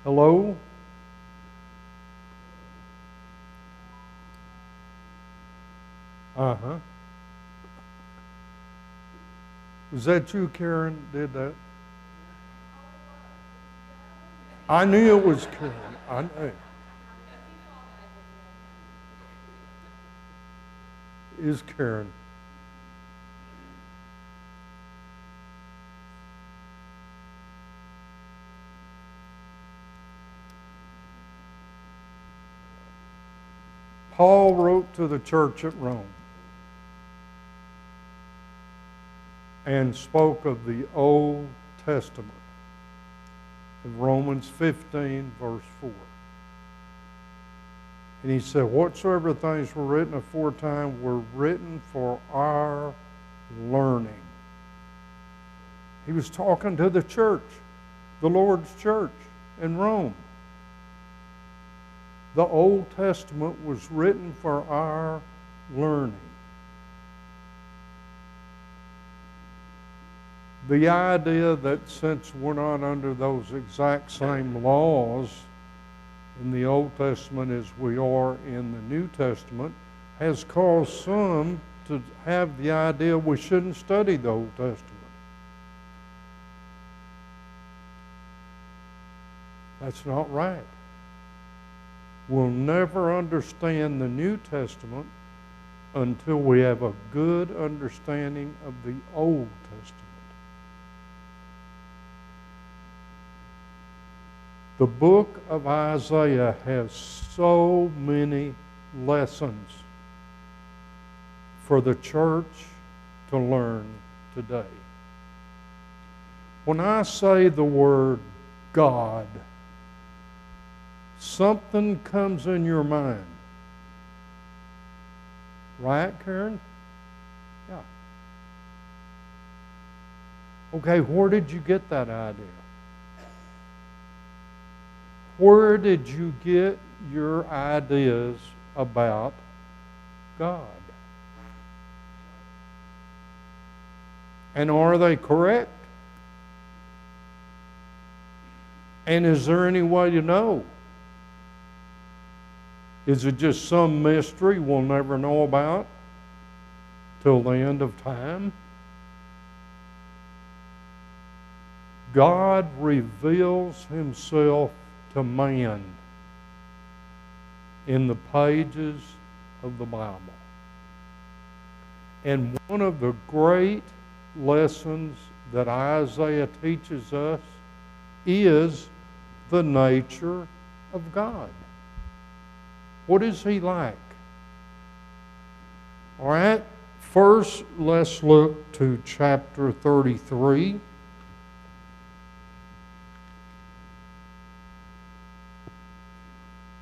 Hello? Uh-huh. Was that you, Karen, did that? I knew it was Karen. I knew. Is Karen. Paul wrote to the church at Rome and spoke of the Old Testament in Romans 15, verse 4. And he said, whatsoever things were written aforetime were written for our learning. He was talking to the church, the Lord's church in Rome. The Old Testament was written for our learning. The idea that since we're not under those exact same laws in the Old Testament as we are in the New Testament has caused some to have the idea we shouldn't study the Old Testament. That's not right. We'll never understand the New Testament until we have a good understanding of the Old Testament. The book of Isaiah has so many lessons for the church to learn today. When I say the word God, something comes in your mind. Right, Karen? Yeah. Okay, where did you get that idea? Where did you get your ideas about God? And are they correct? And is there any way to know? Is it just some mystery we'll never know about till the end of time? God reveals himself to man in the pages of the Bible. And one of the great lessons that Isaiah teaches us is the nature of God. What is he like? All right, first let's look to chapter 33.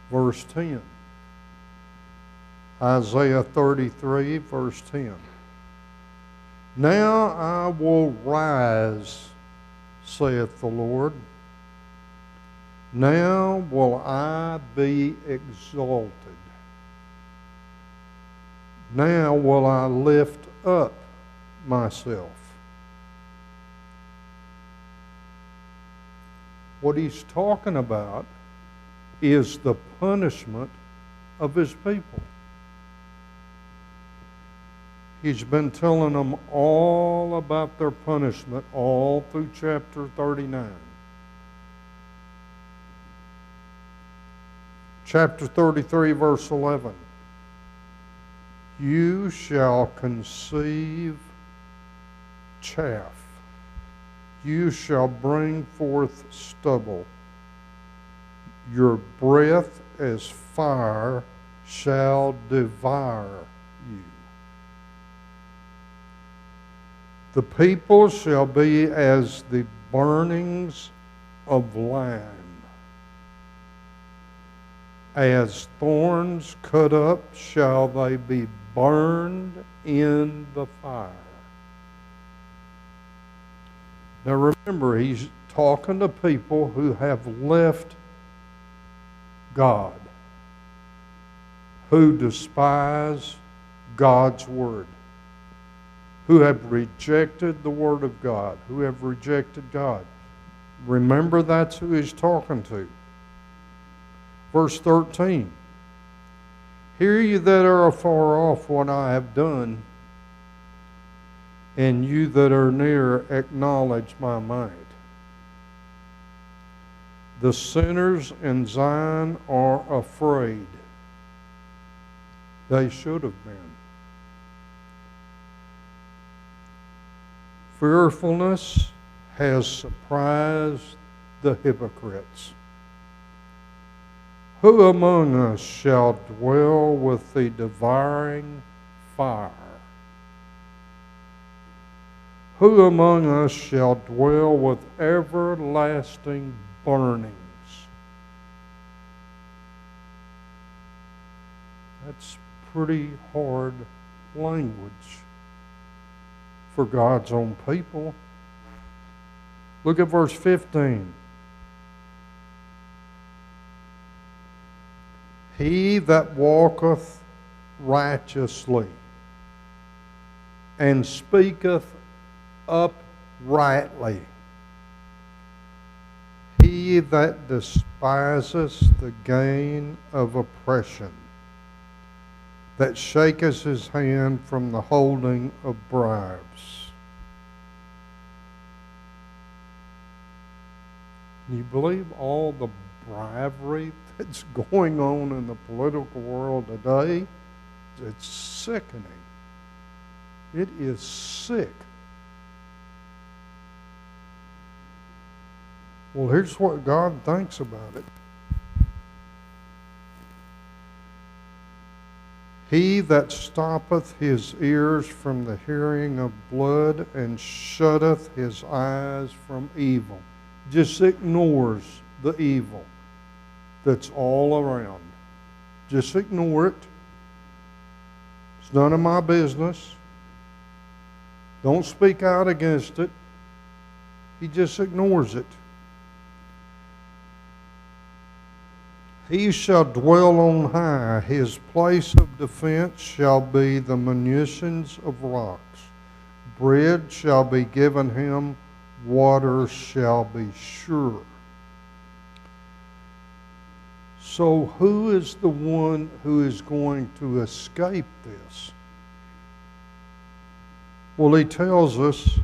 Verse 10. Isaiah 33, verse 10. Now I will rise, saith the Lord. Now will I be exalted. Now will I lift up myself. What he's talking about is the punishment of his people. He's been telling them all about their punishment all through chapter 39. Chapter 33, verse 11. You shall conceive chaff. You shall bring forth stubble. Your breath as fire shall devour you. The people shall be as the burnings of lime, as thorns cut up shall they be burned in the fire. Now remember, he's talking to people who have left God, who despise God's word, who have rejected the word of God, who have rejected God. Remember, that's who he's talking to. Verse 13. Hear you that are afar off what I have done, and you that are near acknowledge my might. The sinners in Zion are afraid. They should have been. Fearfulness has surprised the hypocrites. Who among us shall dwell with the devouring fire? Who among us shall dwell with everlasting burnings? That's pretty hard language for God's own people. Look at verse 15. He that walketh righteously and speaketh uprightly, he that despiseth the gain of oppression, that shaketh his hand from the holding of bribes. Can you believe all the bribery that's going on in the political world today? It's sickening. It is sick. Well, here's what God thinks about it. He that stoppeth his ears from the hearing of blood and shutteth his eyes from evil. Just ignores the evil that's all around. Just ignore it. It's none of my business. Don't speak out against it. He just ignores it. He shall dwell on high. His place of defense shall be the munitions of rocks. Bread shall be given him. Water shall be sure. So who is the one who is going to escape this? Well, he tells us,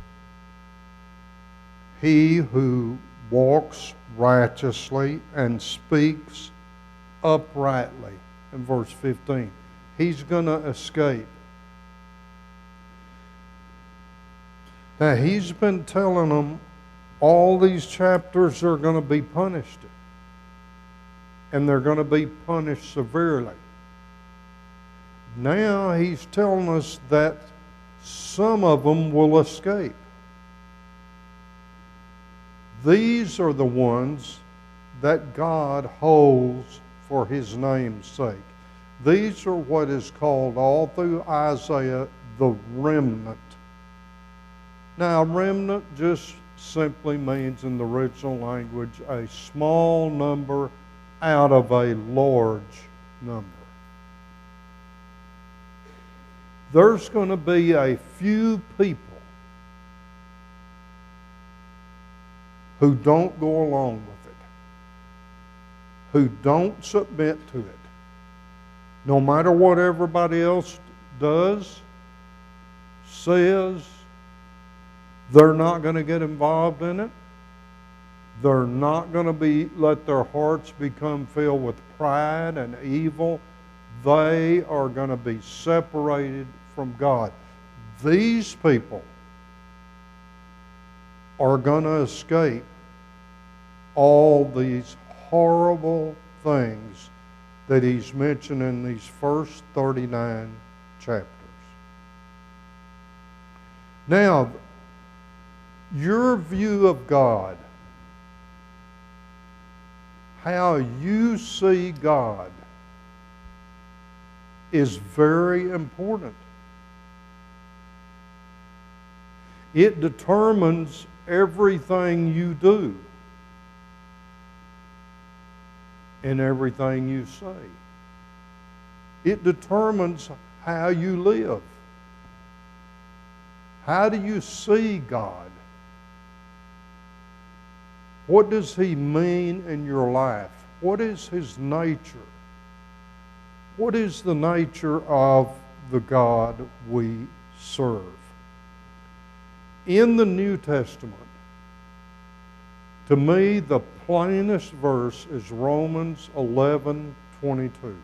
he who walks righteously and speaks uprightly, in verse 15. He's going to escape. Now, he's been telling them all these chapters are going to be punished. And they're going to be punished severely. Now he's telling us that some of them will escape. These are the ones that God holds for his name's sake. These are what is called all through Isaiah the remnant. Now, remnant just simply means in the original language a small number out of a large number. There's going to be a few people who don't go along with it, who don't submit to it. No matter what everybody else does, says, they're not going to get involved in it. They're not going to let their hearts become filled with pride and evil. They are going to be separated from God. These people are going to escape all these horrible things that he's mentioned in these first 39 chapters. Now, your view of God, how you see God, is very important. It determines everything you do and everything you say. It determines how you live. How do you see God? What does he mean in your life? what is his nature? What is the nature of the God we serve? In the New Testament, to me, the plainest verse is Romans 11:22.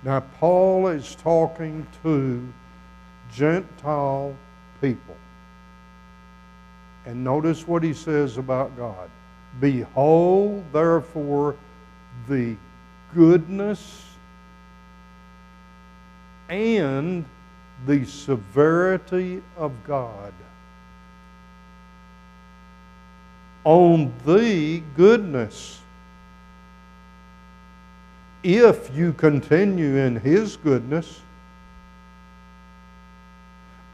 Now, Paul is talking to Gentile people. And notice what he says about God. Behold, therefore, the goodness and the severity of God. On thee goodness, if you continue in his goodness,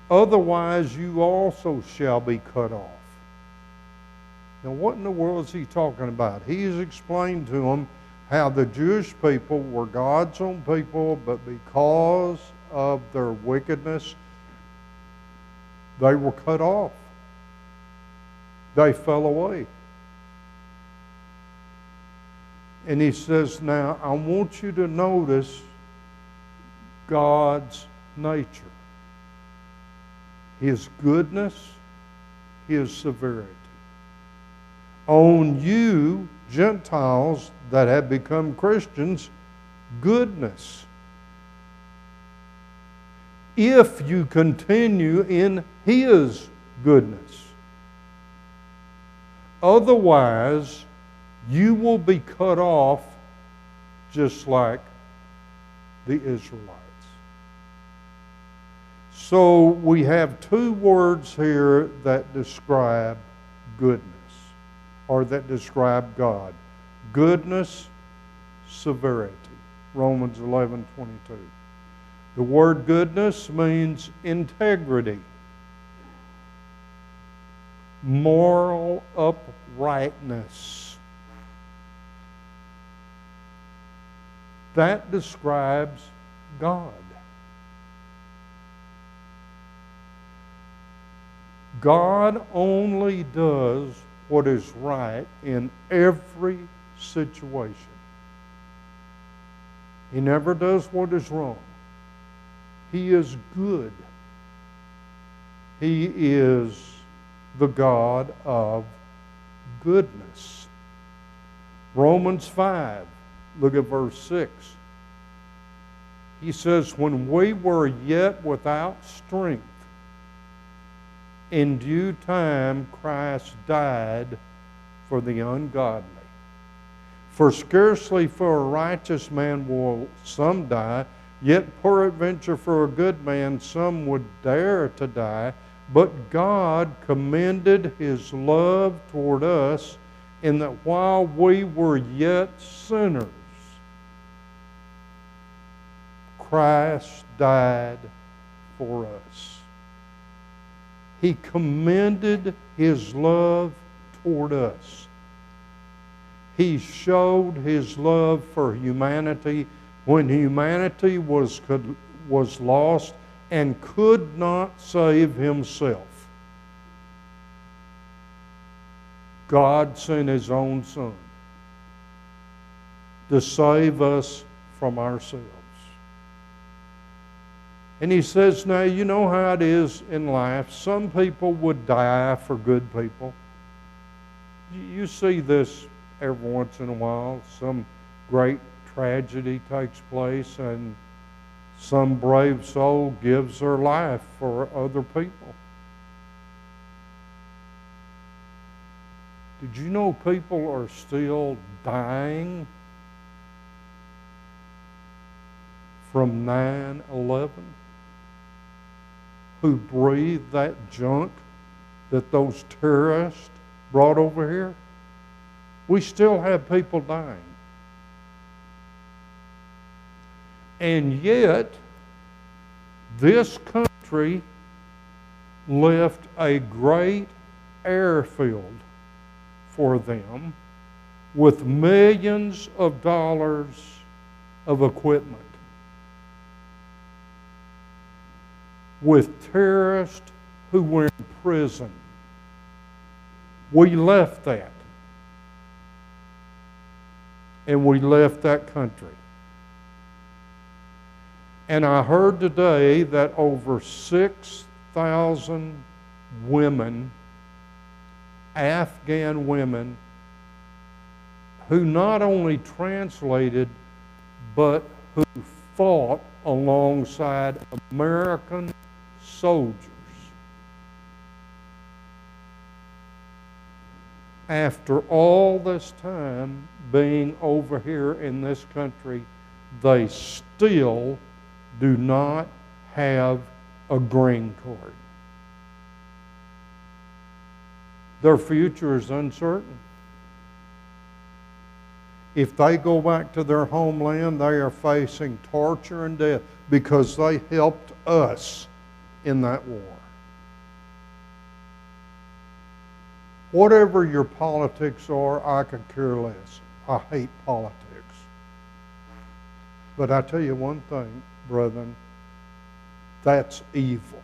otherwise you also shall be cut off. Now, what in the world is he talking about? He has explained to them how the Jewish people were God's own people, but because of their wickedness, they were cut off. They fell away. And he says, now, I want you to notice God's nature. His goodness, his severity. On you, Gentiles that have become Christians, goodness. If you continue in his goodness. Otherwise, you will be cut off just like the Israelites. So we have two words here that describe goodness, or that describe God. Goodness, severity. Romans 11:22. The word goodness means integrity, moral uprightness. That describes God. God only does what is right in every situation. He never does what is wrong. He is good. He is the God of goodness. Romans 5, look at verse 6. He says, when we were yet without strength, in due time Christ died for the ungodly. For scarcely for a righteous man will some die, yet peradventure for a good man some would dare to die. But God commended his love toward us in that while we were yet sinners, Christ died for us. He commended his love toward us. He showed his love for humanity when humanity was lost and could not save himself. God sent his own Son to save us from ourselves. And he says, now, you know how it is in life. Some people would die for good people. You see this every once in a while. Some great tragedy takes place and some brave soul gives their life for other people. Did you know people are still dying from 9/11? Who breathed that junk that those terrorists brought over here? We still have people dying. And yet, this country left a great airfield for them with millions of dollars of equipment, with terrorists who were in prison. We left that. and we left that country. And I heard today that over 6,000 women, Afghan women, who not only translated, but who fought alongside American soldiers, after all this time being over here in this country, they still do not have a green card. Their future is uncertain. If they go back to their homeland, they are facing torture and death because they helped us in that war. Whatever your politics are, I could care less. I hate politics. But I tell you one thing, brethren, that's evil.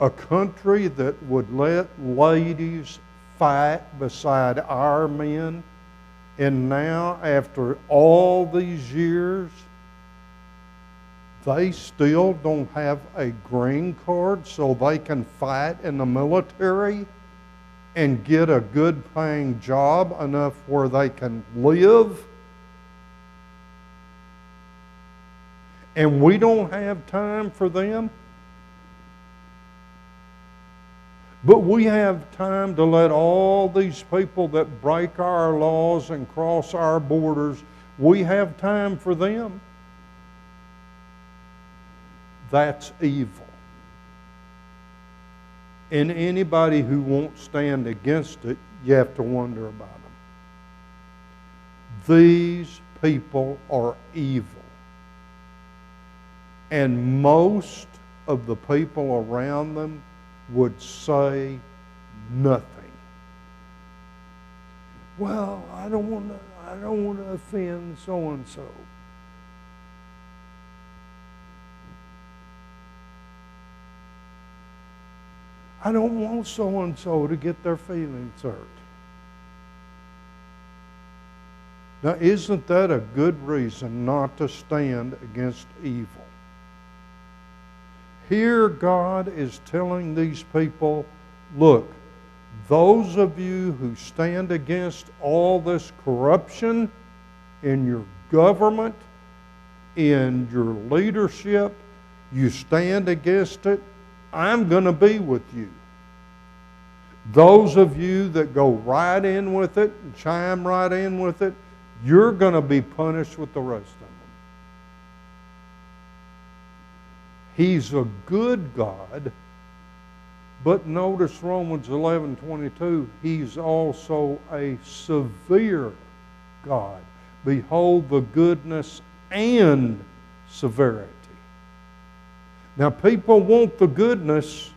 A country that would let ladies fight beside our men, and now, after all these years, they still don't have a green card so they can fight in the military and get a good paying job enough where they can live. And we don't have time for them. But we have time to let all these people that break our laws and cross our borders, we have time for them. That's evil. And anybody who won't stand against it, you have to wonder about them. These people are evil. And most of the people around them would say nothing. Well, I don't want to offend so and so. I don't want so and so to get their feelings hurt. Now, isn't that a good reason not to stand against evil? Here God is telling these people, look, those of you who stand against all this corruption in your government, in your leadership, you stand against it, I'm going to be with you. Those of you that go right in with it and chime right in with it, you're going to be punished with the rest of them. He's a good God, but notice Romans 11:22, He's also a severe God. Behold the goodness and severity. Now, people want the goodness,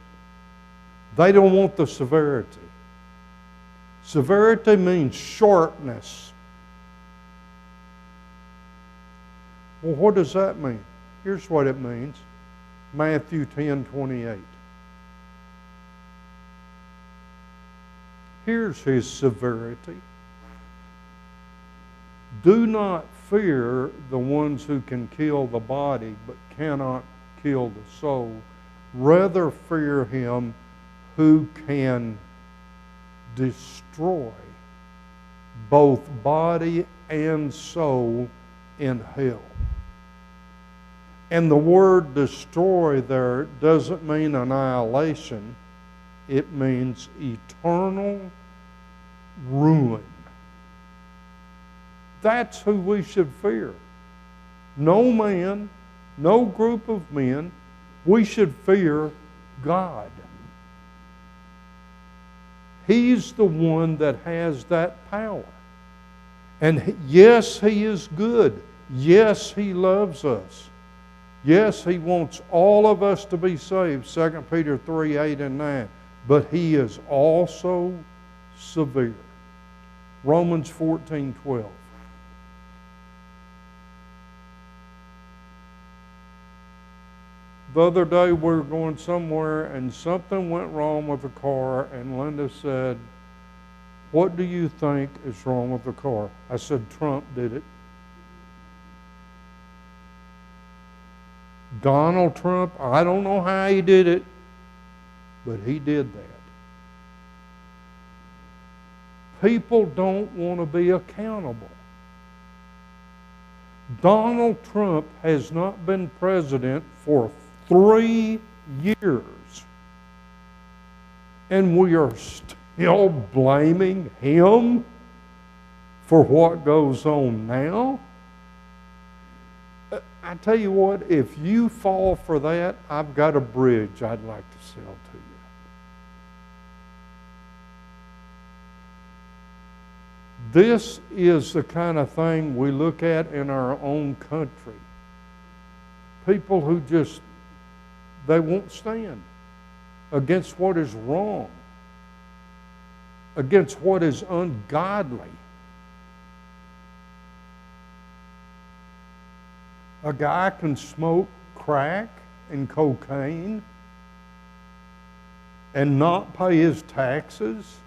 they don't want the severity. Severity means sharpness. Well, what does that mean? Here's what it means. Matthew 10:28. Here's His severity. Do not fear the ones who can kill the body but cannot kill the soul. Rather fear Him who can destroy both body and soul in hell. And the word destroy there doesn't mean annihilation. It means eternal ruin. That's who we should fear. No man, no group of men. We should fear God. He's the one that has that power. And yes, He is good. Yes, He loves us. Yes, He wants all of us to be saved, 2 Peter 3:8 and 9. But He is also severe. Romans 14:12. The other day we were going somewhere and something went wrong with the car, and Linda said, what do you think is wrong with the car? I said, Trump did it. Donald Trump, I don't know how he did it, but he did that. People don't want to be accountable. Donald Trump has not been president for 3 years. And we are still blaming him for what goes on now? I tell you what, if you fall for that, I've got a bridge I'd like to sell to you. This is the kind of thing we look at in our own country. People who just, they won't stand against what is wrong, against what is ungodly. A guy can smoke crack and cocaine and not pay his taxes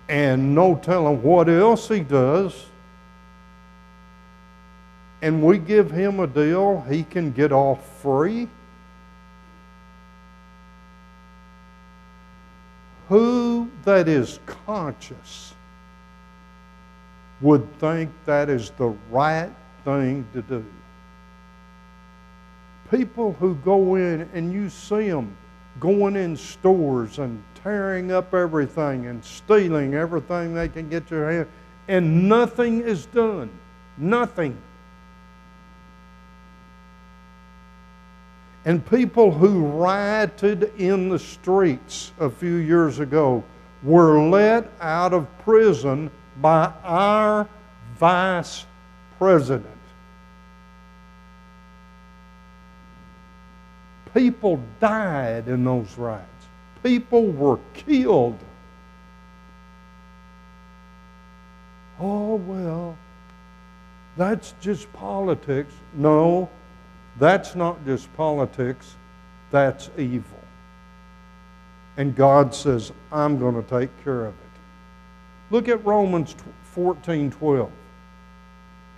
and no telling what else he does, and we give him a deal he can get off free. Who that is conscious would think that is the right thing to do? People who go in and you see them going in stores and tearing up everything and stealing everything they can get their hand, and nothing is done. Nothing. And people who rioted in the streets a few years ago were let out of prison by our vice president. People died in those riots. People were killed. Oh, well, that's just politics. No, that's not just politics. That's evil. And God says, I'm going to take care of it. Look at Romans 14:12.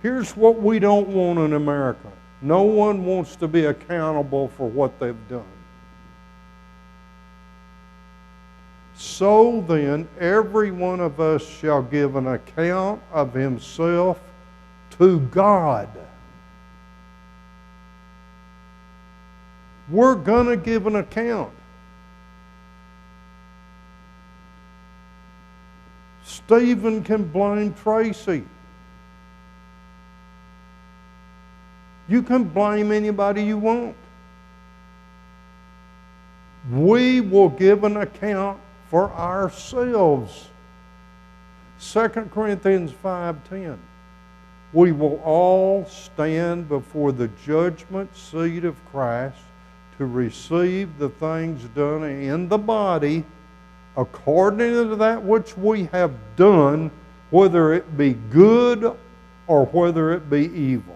Here's what we don't want in America. No one wants to be accountable for what they've done. So then, every one of us shall give an account of himself to God. We're going to give an account. Stephen can blame Tracy. You can blame anybody you want. We will give an account for ourselves. 2 Corinthians 5:10. We will all stand before the judgment seat of Christ to receive the things done in the body according to that which we have done, whether it be good or whether it be evil.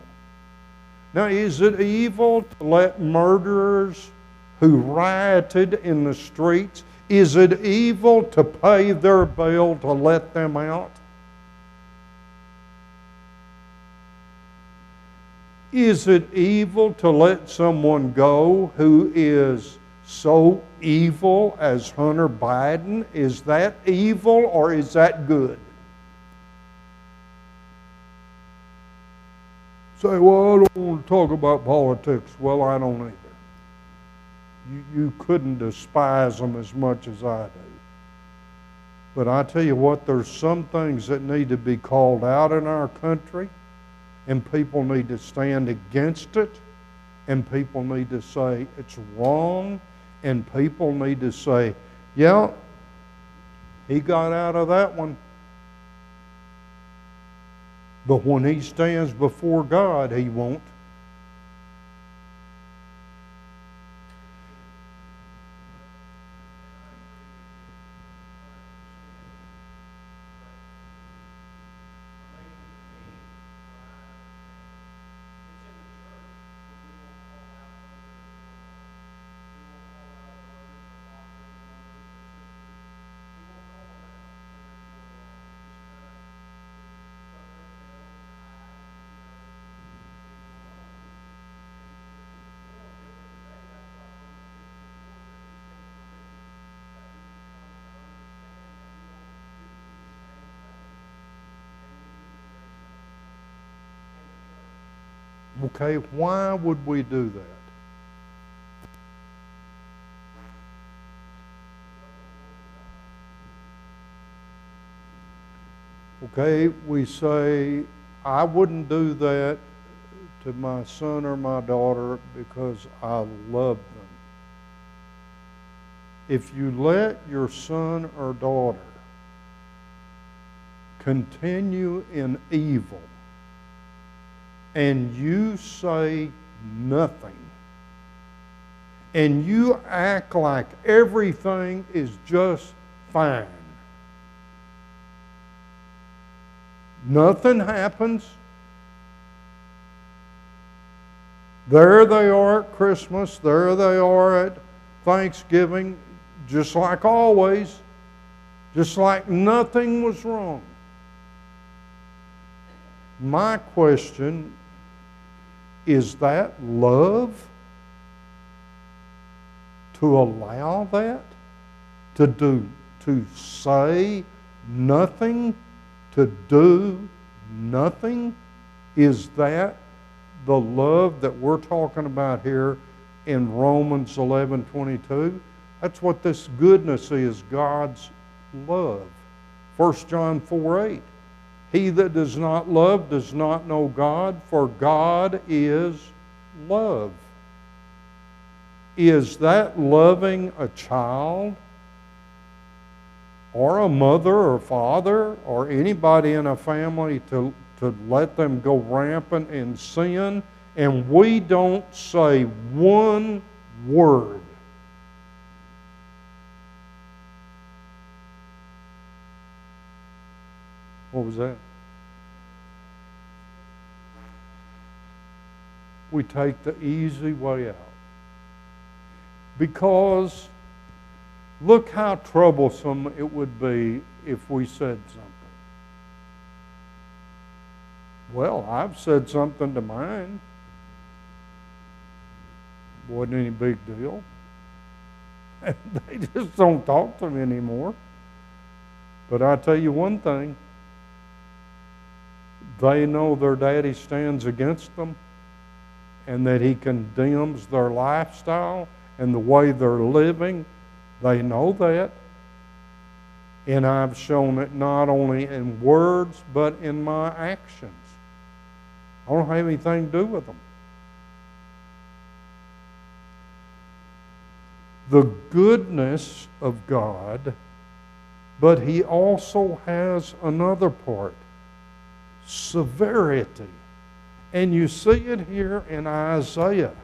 Now, is it evil to let murderers who rioted in the streets, is it evil to pay their bail to let them out? Is it evil to let someone go who is so evil as Hunter Biden? Is that evil or is that good? Say, well, I don't want to talk about politics. Well, I don't either. You couldn't despise them as much as I do. But I tell you what, there's some things that need to be called out in our country, and people need to stand against it, and people need to say it's wrong, and people need to say, yeah, he got out of that one. But when he stands before God, he won't. Okay, why would we do that? Okay, we say, I wouldn't do that to my son or my daughter because I love them. If you let your son or daughter continue in evil and you say nothing, and you act like everything is just fine, nothing happens. There they are at Christmas, there they are at Thanksgiving, just like always, just like nothing was wrong. My question is, that love? To allow that? To say nothing? To do nothing? Is that the love that we're talking about here in Romans 11:22? That's what this goodness is, God's love. 1 John 4:8. He that does not love does not know God, for God is love. Is that loving a child or a mother or father or anybody in a family to let them go rampant in sin and we don't say one word? What was that? We take the easy way out. Because look how troublesome it would be if we said something. Well, I've said something to mine. Wasn't any big deal. They just don't talk to me anymore. But I tell you one thing, they know their daddy stands against them and that he condemns their lifestyle and the way they're living. They know that. And I've shown it not only in words, but in my actions. I don't have anything to do with them. The goodness of God, but he also has another part. Severity. And you see it here in Isaiah.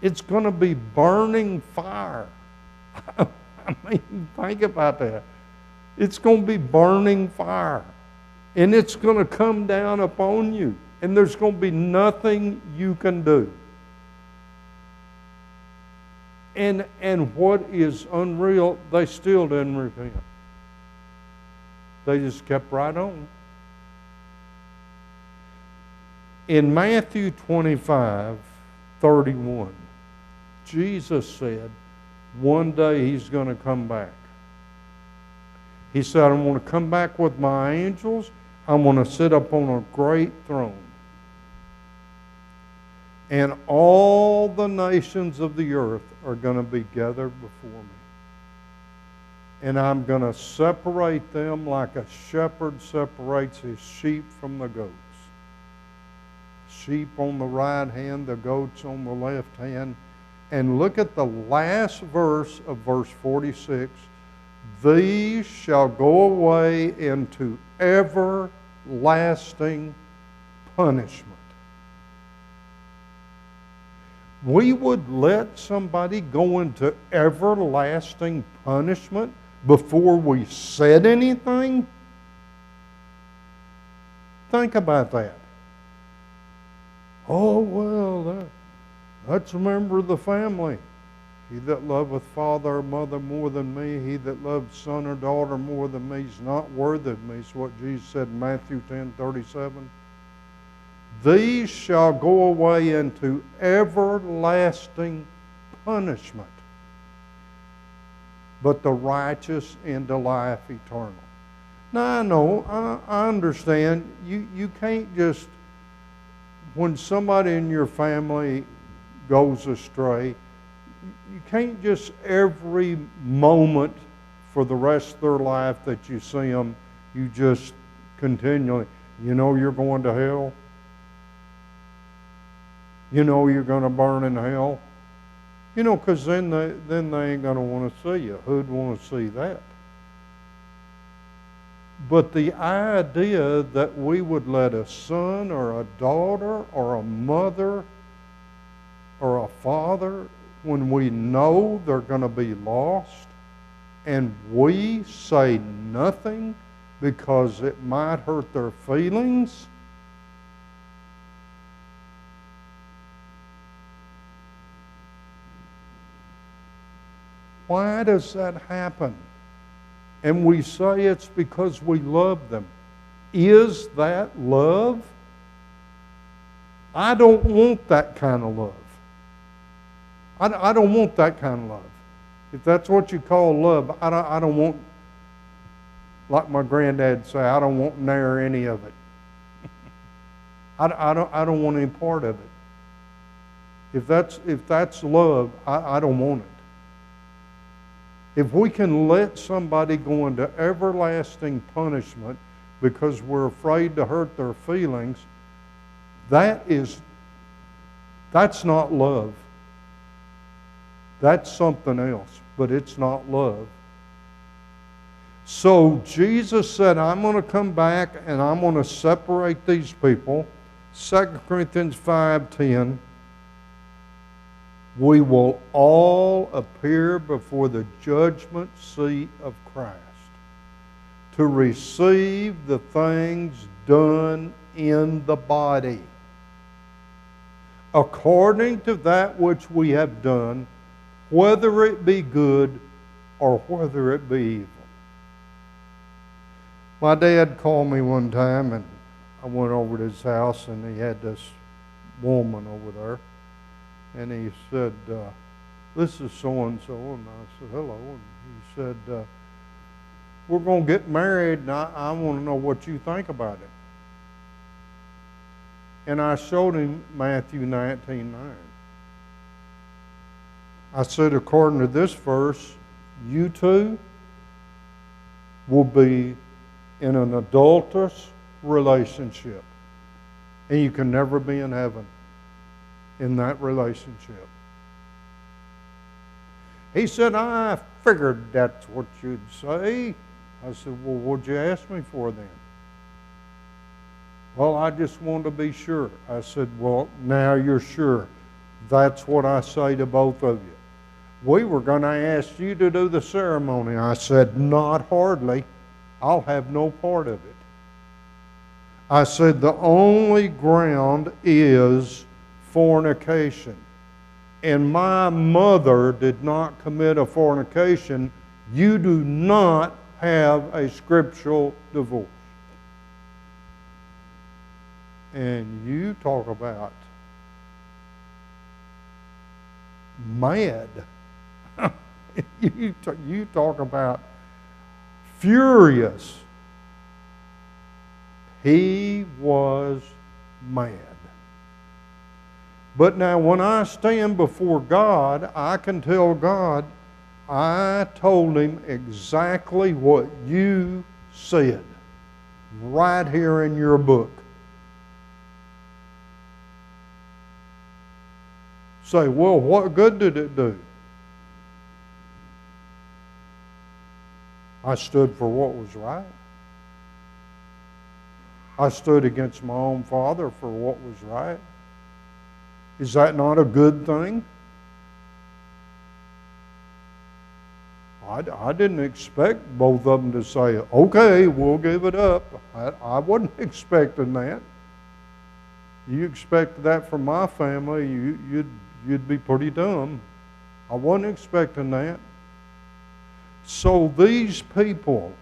It's going to be burning fire. I mean, think about that. It's going to be burning fire. And it's going to come down upon you. And there's going to be nothing you can do. And what is unreal, they still didn't repent. They just kept right on. In Matthew 25:31, Jesus said one day he's going to come back. He said, I'm going to come back with my angels. I'm going to sit up on a great throne. And all the nations of the earth are going to be gathered before me. And I'm going to separate them like a shepherd separates his sheep from the goats. Sheep on the right hand, the goats on the left hand. And look at the last verse of verse 46. These shall go away into everlasting punishment. We would let somebody go into everlasting punishment before we said anything? Think about that. Oh, well, that's a member of the family. He that loveth father or mother more than me, he that loves son or daughter more than me, is not worthy of me. It's what Jesus said in Matthew 10:37. These shall go away into everlasting punishment, but the righteous into life eternal. Now I know, I understand, you can't just when somebody in your family goes astray, you can't just every moment for the rest of their life that you see them, you just continually, you know you're going to hell? You know you're going to burn in hell? You know, because then they ain't going to want to see you. Who'd want to see that? But the idea that we would let a son or a daughter or a mother or a father, when we know they're going to be lost, and we say nothing because it might hurt their feelings, why does that happen? And we say it's because we love them. Is that love? I don't want that kind of love. I don't want that kind of love. If that's what you call love, I don't want, like my granddad say, I don't want near any of it. I don't want any part of it. If that's love, I don't want it. If we can let somebody go into everlasting punishment because we're afraid to hurt their feelings, that's not love. That's something else, but it's not love. So Jesus said, I'm going to come back and I'm going to separate these people. 2 Corinthians 5:10. We will all appear before the judgment seat of Christ to receive the things done in the body according to that which we have done, whether it be good or whether it be evil. My dad called me one time, and I went over to his house, and he had this woman over there. And he said, this is so-and-so. And I said, hello. And he said, we're going to get married, and I want to know what you think about it. And I showed him Matthew 19:9. I said, according to this verse, you two will be in an adulterous relationship. And you can never be in heaven in that relationship. He said, I figured that's what you'd say. I said, well, what'd you ask me for then? Well, I just wanted to be sure. I said, well, now you're sure. That's what I say to both of you. We were going to ask you to do the ceremony. I said, not hardly. I'll have no part of it. I said, the only ground is fornication. And my mother did not commit a fornication. You do not have a scriptural divorce. And you talk about mad. You talk about furious. He was mad. But now when I stand before God, I can tell God, I told him exactly what you said right here in your book. Say, well, what good did it do? I stood for what was right. I stood against my own father for what was right. Is that not a good thing? I didn't expect both of them to say, okay, we'll give it up. I wasn't expecting that. You expected that from my family, you'd be pretty dumb. I wasn't expecting that. So these people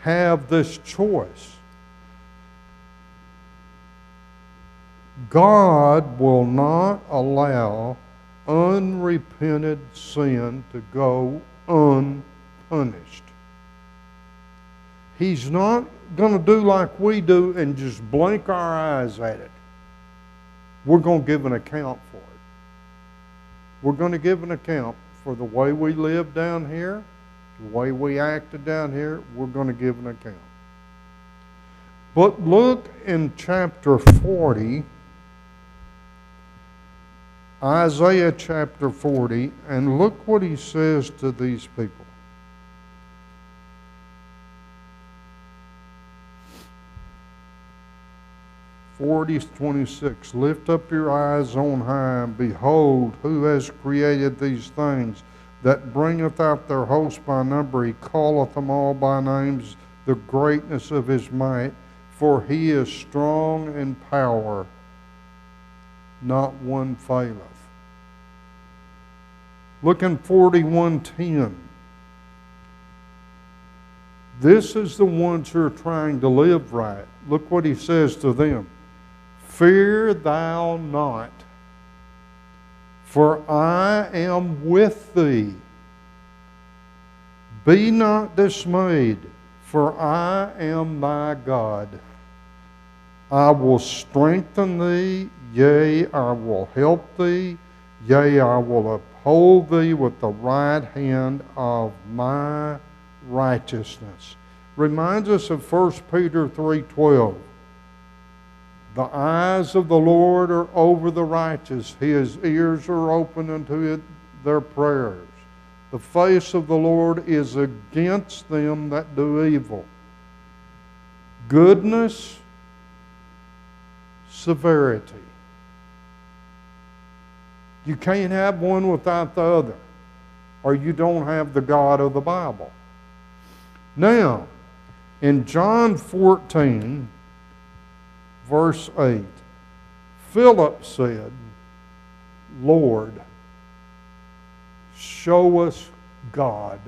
have this choice. God will not allow unrepented sin to go unpunished. He's not going to do like we do and just blink our eyes at it. we're going to give an account for it. We're going to give an account for the way we live down here, the way we acted down here. We're going to give an account. But look in chapter 40, Isaiah chapter 40, and look what he says to these people. 40:26, lift up your eyes on high, and behold, who has created these things, that bringeth out their host by number. He calleth them all by names, the greatness of his might. For he is strong in power, not one faileth. Look in 41:10. This is the ones who are trying to live right. Look what he says to them. Fear thou not, for I am with thee. Be not dismayed, for I am thy God. I will strengthen thee, yea, I will help thee, yea, I will uphold thee with the right hand of my righteousness. Reminds us of 1 Peter 3:12. The eyes of the Lord are over the righteous. His ears are open unto their prayers. The face of the Lord is against them that do evil. Goodness, severity. You can't have one without the other, or you don't have the God of the Bible. Now, in John 14, verse 8, Philip said, Lord, show us God.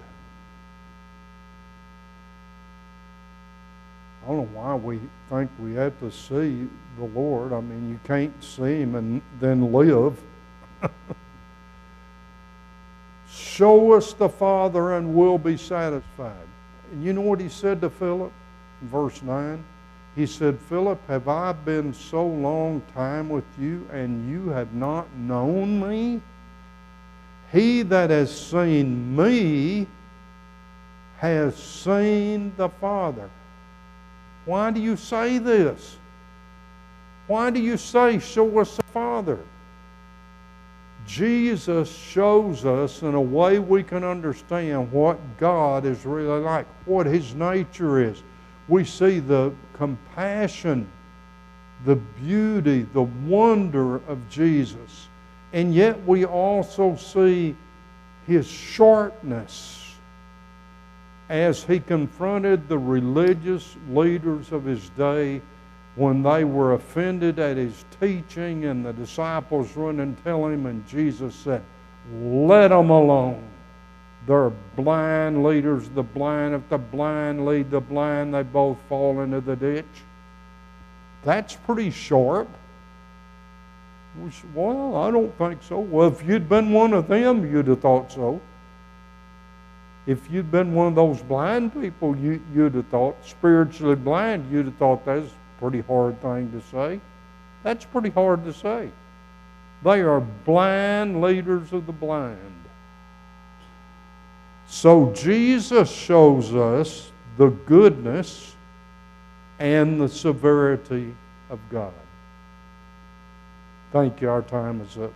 I don't know why we think we have to see the Lord. I mean, you can't see him and then live. Show us the Father and we'll be satisfied. And you know what he said to Philip in verse 9? He said, Philip, have I been so long time with you and you have not known me? He that has seen me has seen the Father. Why do you say this? Why do you say, show us the Father? Jesus shows us in a way we can understand what God is really like, what his nature is. We see the compassion, the beauty, the wonder of Jesus. And yet we also see his sharpness as he confronted the religious leaders of his day when they were offended at his teaching, and the disciples run and tell him, and Jesus said, let them alone. They're blind leaders of the blind. If the blind lead the blind, they both fall into the ditch. That's pretty sharp. We said, well, I don't think so. Well, if you'd been one of them, you'd have thought so. If you'd been one of those blind people, you'd have thought, spiritually blind, you'd have thought that's a pretty hard thing to say. That's pretty hard to say. They are blind leaders of the blind. So Jesus shows us the goodness and the severity of God. Thank you. Our time is up.